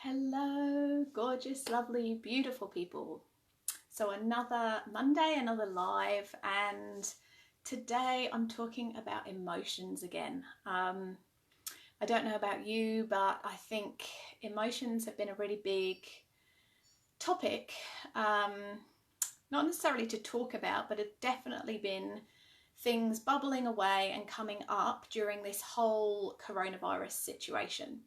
Hello, gorgeous, lovely, beautiful people. So another Monday, another live, and today I'm talking about emotions again. I don't know about you, but I think emotions have been a really big topic, not necessarily to talk about, but have definitely been things bubbling away and coming up during this whole coronavirus situation.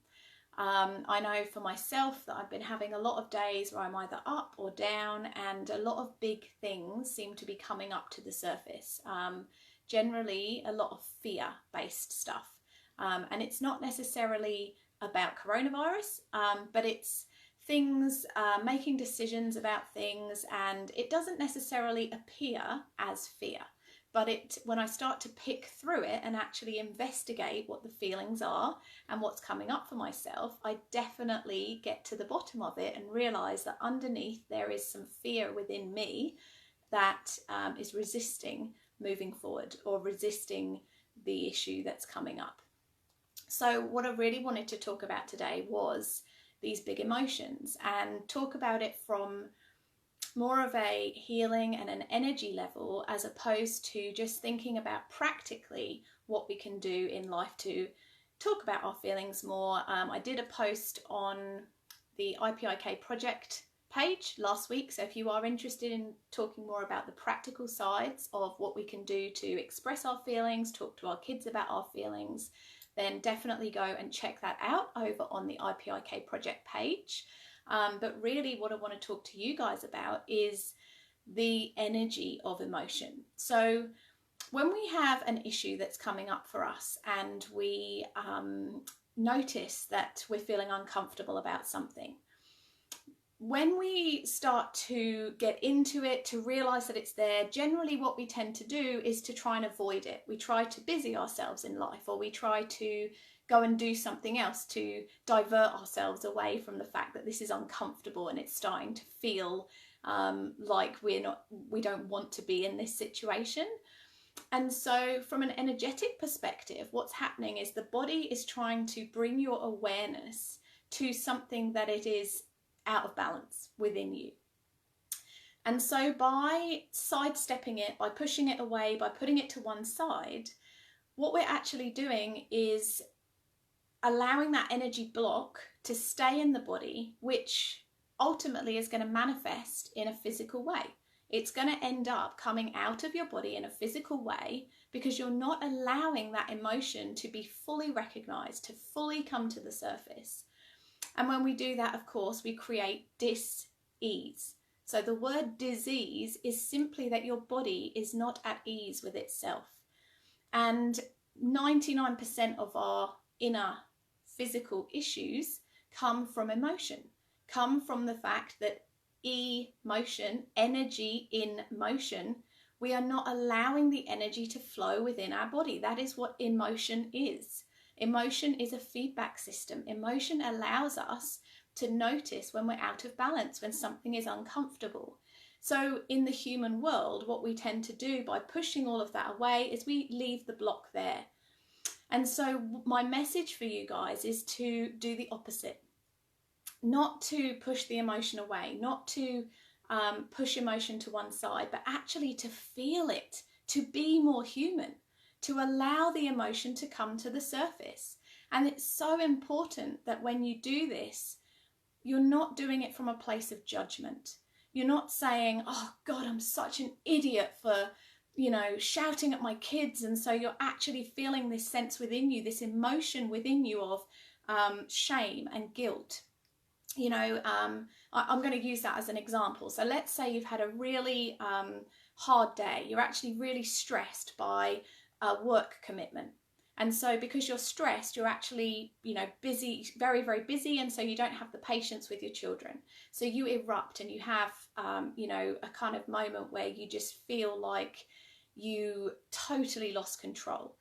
I know for myself that I've been having a lot of days where I'm either up or down, and a lot of big things seem to be coming up to the surface. Generally a lot of fear-based stuff. And it's not necessarily about coronavirus, but it's things, making decisions about things, and it doesn't necessarily appear as fear. But when I start to pick through it and actually investigate what the feelings are and what's coming up for myself, I definitely get to the bottom of it and realise that underneath there is some fear within me that is resisting moving forward or resisting the issue that's coming up. So what I really wanted to talk about today was these big emotions, and talk about it from more of a healing and an energy level, as opposed to just thinking about practically what we can do in life to talk about our feelings more. I did a post on the IPIK Project page last week, so if you are interested in talking more about the practical sides of what we can do to express our feelings, talk to our kids about our feelings, then definitely go and check that out over on the IPIK Project page. But really what I want to talk to you guys about is the energy of emotion. So when we have an issue that's coming up for us and we notice that we're feeling uncomfortable about something, when we start to get into it, to realise that it's there, generally what we tend to do is to try and avoid it. We try to busy ourselves in life, or we try to go and do something else to divert ourselves away from the fact that this is uncomfortable and it's starting to feel like we don't want to be in this situation. And so from an energetic perspective, what's happening is the body is trying to bring your awareness to something that it is out of balance within you. And so by sidestepping it, by pushing it away, by putting it to one side, what we're actually doing is allowing that energy block to stay in the body, which ultimately is going to manifest in a physical way. It's going to end up coming out of your body in a physical way because you're not allowing that emotion to be fully recognized, to fully come to the surface. And when we do that, of course, we create dis-ease. So the word disease is simply that your body is not at ease with itself. And 99% of our inner physical issues come from emotion, come from the fact that emotion, energy in motion, we are not allowing the energy to flow within our body. That is what emotion is. Emotion is a feedback system. Emotion allows us to notice when we're out of balance, when something is uncomfortable. So in the human world, what we tend to do by pushing all of that away is we leave the block there. And so my message for you guys is to do the opposite. Not to push the emotion away, not to push emotion to one side, but actually to feel it, to be more human, to allow the emotion to come to the surface. And it's so important that when you do this, you're not doing it from a place of judgment. You're not saying, oh God, I'm such an idiot for, shouting at my kids. And so you're actually feeling this sense within you, this emotion within you of shame and guilt. I'm going to use that as an example. So let's say you've had a really hard day. You're actually really stressed by a work commitment. And so because you're stressed, you're actually, busy, very, very busy. And so you don't have the patience with your children. So you erupt and you have, a kind of moment where you just feel like you totally lost control.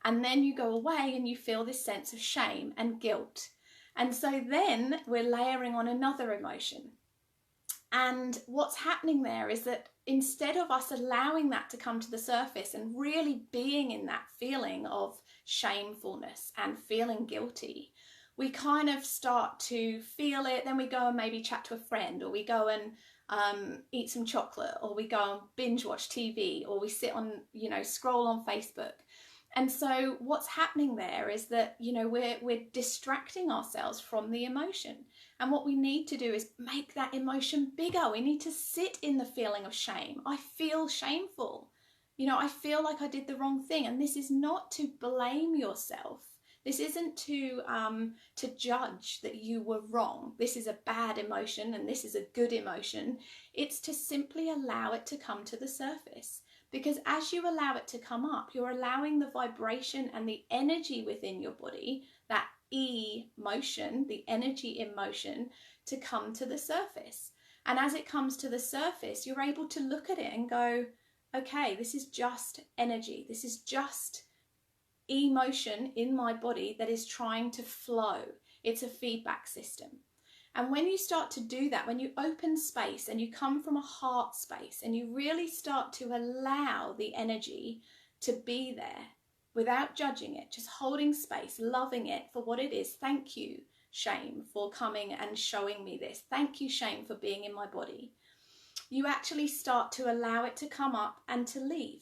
And then you go away and you feel this sense of shame and guilt. And so then we're layering on another emotion. And what's happening there is that instead of us allowing that to come to the surface and really being in that feeling of shamefulness and feeling guilty, we kind of start to feel it, then we go and maybe chat to a friend, or we go and eat some chocolate, or we go and binge watch TV, or we sit on, you know, scroll on Facebook. And so what's happening there is that, you know, we're distracting ourselves from the emotion. And what we need to do is make that emotion bigger. We need to sit in the feeling of shame. I feel shameful. You know, I feel like I did the wrong thing. And this is not to blame yourself. This isn't to judge that you were wrong. This is a bad emotion and this is a good emotion. It's to simply allow it to come to the surface. Because as you allow it to come up, you're allowing the vibration and the energy within your body, that emotion, the energy in motion, to come to the surface. And as it comes to the surface, you're able to look at it and go, okay, this is just energy. This is just emotion in my body that is trying to flow. It's a feedback system. And when you start to do that, when you open space and you come from a heart space and you really start to allow the energy to be there without judging it, just holding space, loving it for what it is. Thank you, shame, for coming and showing me this. Thank you, shame, for being in my body. You actually start to allow it to come up and to leave.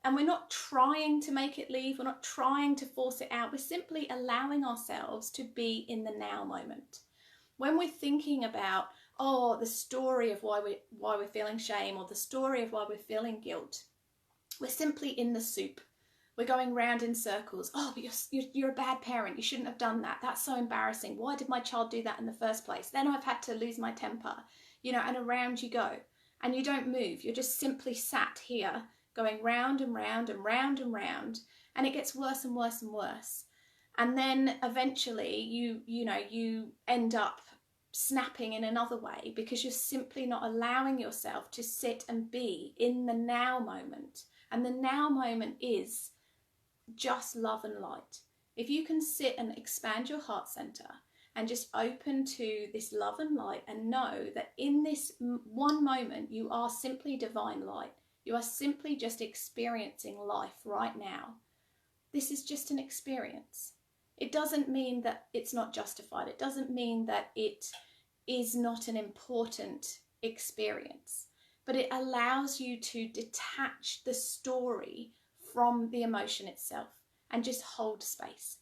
And we're not trying to make it leave. We're not trying to force it out. We're simply allowing ourselves to be in the now moment. When we're thinking about, oh, the story of why we're feeling shame, or the story of why we're feeling guilt, we're simply in the soup. We're going round in circles. Oh, but you're a bad parent. You shouldn't have done that. That's so embarrassing. Why did my child do that in the first place? Then I've had to lose my temper, you know, and around you go. And you don't move. You're just simply sat here going round and round and round and round. And it gets worse and worse and worse. And then eventually you end up snapping in another way because you're simply not allowing yourself to sit and be in the now moment. And the now moment is just love and light. If you can sit and expand your heart center and just open to this love and light and know that in this one moment you are simply divine light. You are simply just experiencing life right now. This is just an experience. It doesn't mean that it's not justified. It doesn't mean that it is not an important experience, but it allows you to detach the story from the emotion itself and just hold space.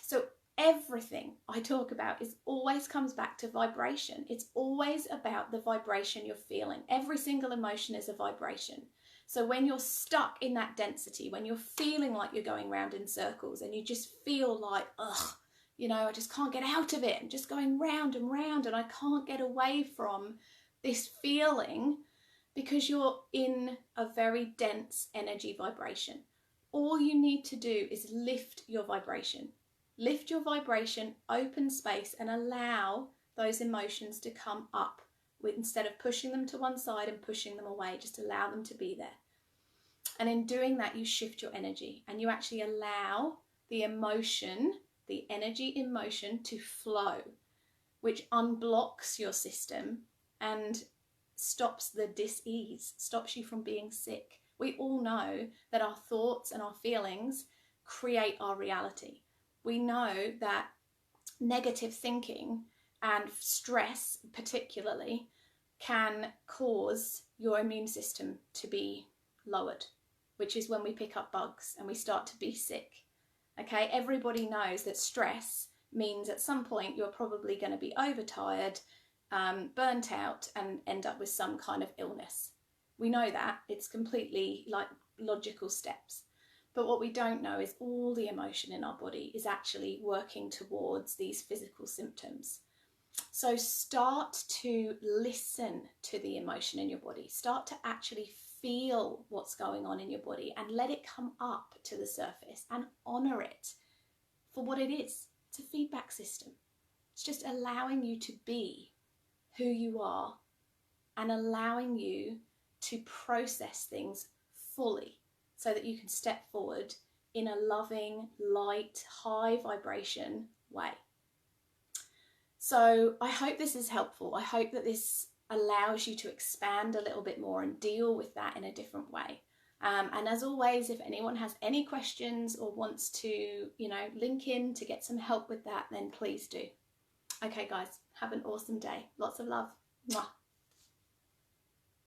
So everything I talk about always comes back to vibration. It's always about the vibration you're feeling. Every single emotion is a vibration. So when you're stuck in that density, when you're feeling like you're going round in circles and you just feel like, ugh, you know, I just can't get out of it. I'm just going round and round and I can't get away from this feeling because you're in a very dense energy vibration. All you need to do is lift your vibration. Lift your vibration, open space, and allow those emotions to come up instead of pushing them to one side and pushing them away. Just allow them to be there. And in doing that, you shift your energy and you actually allow the emotion, the energy in motion, to flow, which unblocks your system and stops the dis-ease, stops you from being sick. We all know that our thoughts and our feelings create our reality. We know that negative thinking and stress particularly can cause your immune system to be lowered, which is when we pick up bugs and we start to be sick. Okay, everybody knows that stress means at some point you're probably going to be overtired, burnt out, and end up with some kind of illness. We know that. It's completely like logical steps. But what we don't know is all the emotion in our body is actually working towards these physical symptoms. So start to listen to the emotion in your body. Start to actually feel what's going on in your body and let it come up to the surface and honor it for what it is. It's a feedback system. It's just allowing you to be who you are and allowing you to process things fully so that you can step forward in a loving, light, high vibration way. So I hope this is helpful. I hope that this allows you to expand a little bit more and deal with that in a different way. And as always, if anyone has any questions or wants to, you know, link in to get some help with that, then please do. Okay guys, have an awesome day. Lots of love. Mwah.